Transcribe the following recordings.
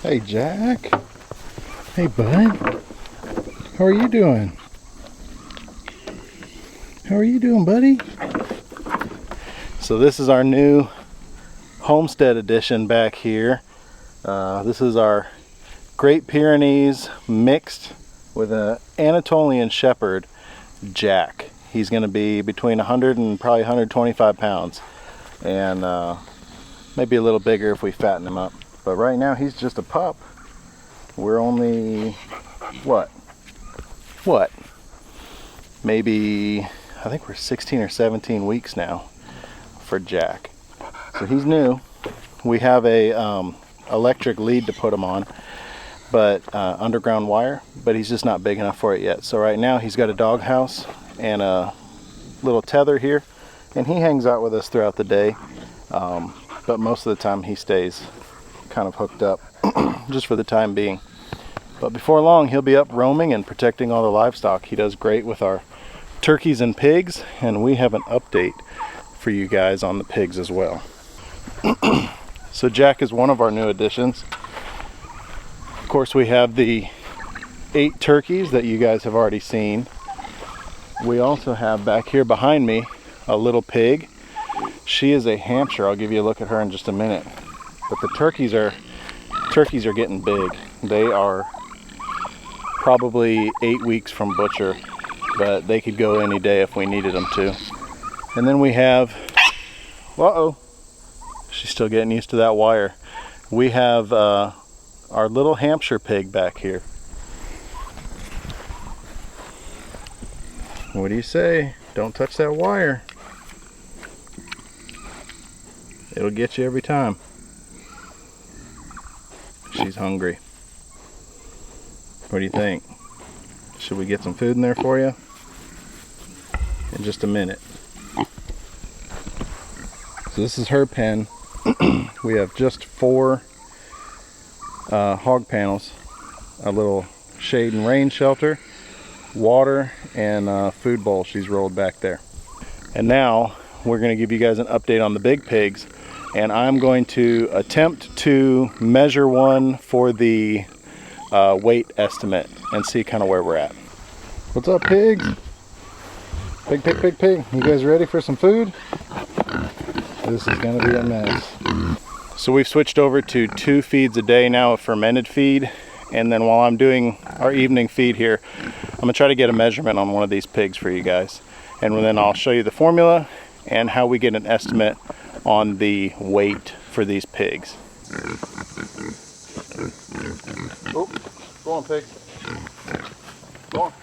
Hey, Jack. Hey, bud. How are you doing? How are you doing, buddy? So this is our new homestead edition back here. This is our Great Pyrenees mixed with an Anatolian Shepherd, Jack. He's going to be between 100 and probably 125 pounds, and maybe a little bigger if we fatten him up. But right now he's just a pup. We're only, what? Maybe, I think we're 16 or 17 weeks now for Jack. So he's new. We have a electric lead to put him on, but underground wire, but he's just not big enough for it yet. So right now he's got a dog house and a little tether here, and he hangs out with us throughout the day, but most of the time he stays kind of hooked up just for the time being. But before long he'll be up roaming and protecting all the livestock. He does great with our turkeys and pigs, and we have an update for you guys on the pigs as well. So Jack is one of our new additions. Of course, we have the 8 turkeys that you guys have already seen. We also have back here behind me a little pig. She is a Hampshire. I'll give you a look at her in just a minute. But the turkeys are getting big. They are probably 8 weeks from butcher, but they could go any day if we needed them to. And then we have, she's still getting used to that wire. We have our little Hampshire pig back here. What do you say? Don't touch that wire. It'll get you every time. She's hungry. What do you think? Should we get some food in there for you? In just a minute. So this is her pen. We have just 4 hog panels, a little shade and rain shelter, water, and food bowl she's rolled back there. And now we're going to give you guys an update on the big pigs, and I'm going to attempt to measure one for the weight estimate and see kind of where we're at. What's up, pigs? Pig. You guys ready for some food? This is going to be a mess. So we've switched over to 2 feeds a day now of fermented feed, and then while I'm doing our evening feed here, I'm going to try to get a measurement on one of these pigs for you guys, and then I'll show you the formula and how we get an estimate on the weight for these pigs. Oh, go on, pig. Go on.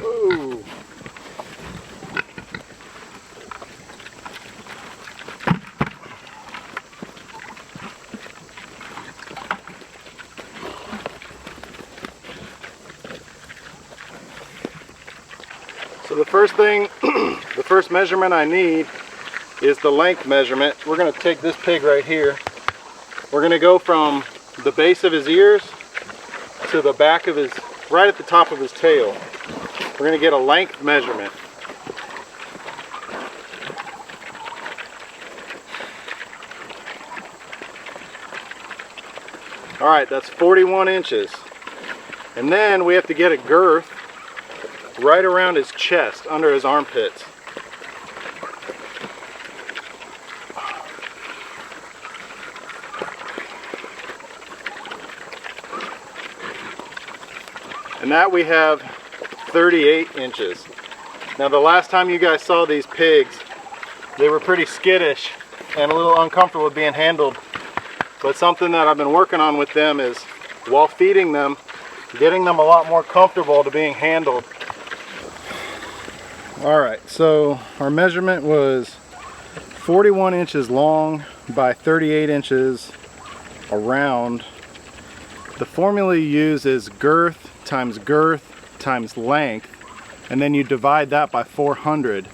Ooh. So the first thing, the first measurement I need is the length measurement. We're going to take this pig right here. We're going to go from the base of his ears to the back of his, right at the top of his tail. We're going to get a length measurement. All right, that's 41 inches. And then we have to get a girth right around his chest, under his armpits. And that we have 38 inches. Now the last time you guys saw these pigs, they were pretty skittish and a little uncomfortable with being handled. But something that I've been working on with them is, while feeding them, getting them a lot more comfortable to being handled. Alright, so our measurement was 41 inches long by 38 inches around. The formula you use is girth times length, and then you divide that by 400.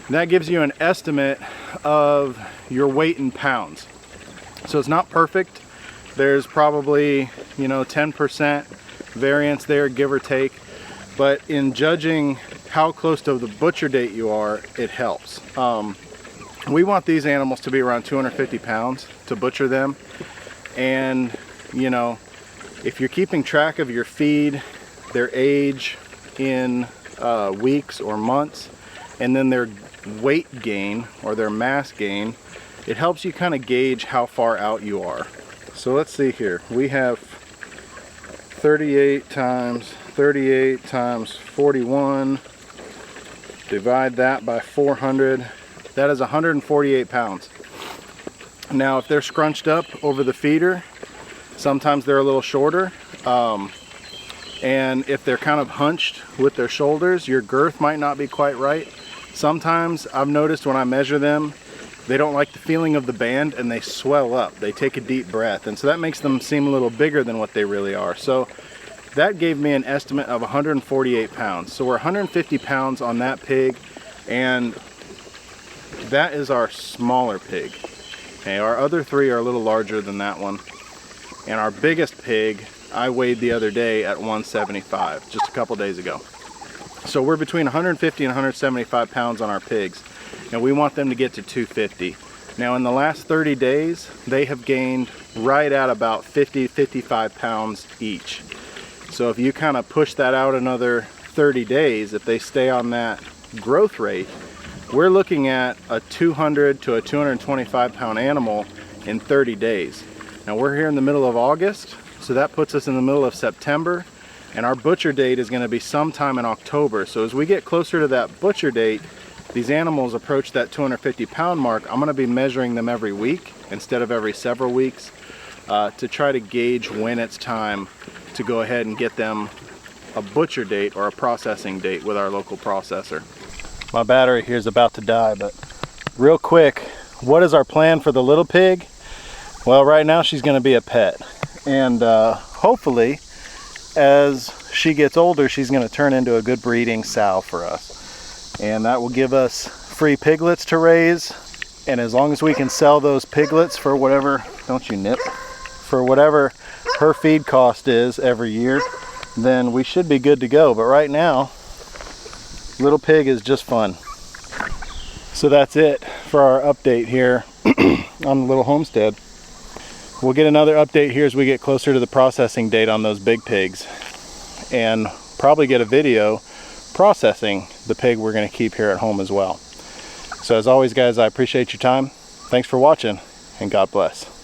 And that gives you an estimate of your weight in pounds. So it's not perfect. There's probably, 10% variance there, give or take. But in judging how close to the butcher date you are, it helps. we want these animals to be around 250 pounds to butcher them. And you know, if you're keeping track of your feed, their age in weeks or months, and then their weight gain or their mass gain, it helps you kind of gauge how far out you are. So let's see here. We have 38 times 41. Divide that by 400. That is 148 pounds. Now, if they're scrunched up over the feeder, sometimes they're a little shorter. And if they're kind of hunched with their shoulders, your girth might not be quite right. Sometimes I've noticed when I measure them, they don't like the feeling of the band and they swell up. They take a deep breath, and so that makes them seem a little bigger than what they really are. So that gave me an estimate of 148 pounds. So we're 150 pounds on that pig, and that is our smaller pig. Okay, our other three are a little larger than that one. And our biggest pig, I weighed the other day at 175, just a couple days ago. So we're between 150 and 175 pounds on our pigs, and we want them to get to 250. Now in the last 30 days, they have gained right at about 50-55 pounds each. So if you kind of push that out another 30 days, if they stay on that growth rate, we're looking at a 200 to a 225 pound animal in 30 days. Now we're here in the middle of August, so that puts us in the middle of September, and our butcher date is going to be sometime in October. So as we get closer to that butcher date, these animals approach that 250 pound mark. I'm going to be measuring them every week instead of every several weeks to try to gauge when it's time to go ahead and get them a butcher date or a processing date with our local processor. My battery here is about to die, but real quick, what is our plan for the little pig? Well, right now she's going to be a pet, and hopefully as she gets older, she's going to turn into a good breeding sow for us, and that will give us free piglets to raise. And as long as we can sell those piglets for whatever, don't you nip, for whatever her feed cost is every year, then we should be good to go. But right now, little pig is just fun. So that's it for our update here on the little homestead. We'll get another update here as we get closer to the processing date on those big pigs, and probably get a video processing the pig we're going to keep here at home as well. So as always, guys, I appreciate your time. Thanks for watching, and God bless.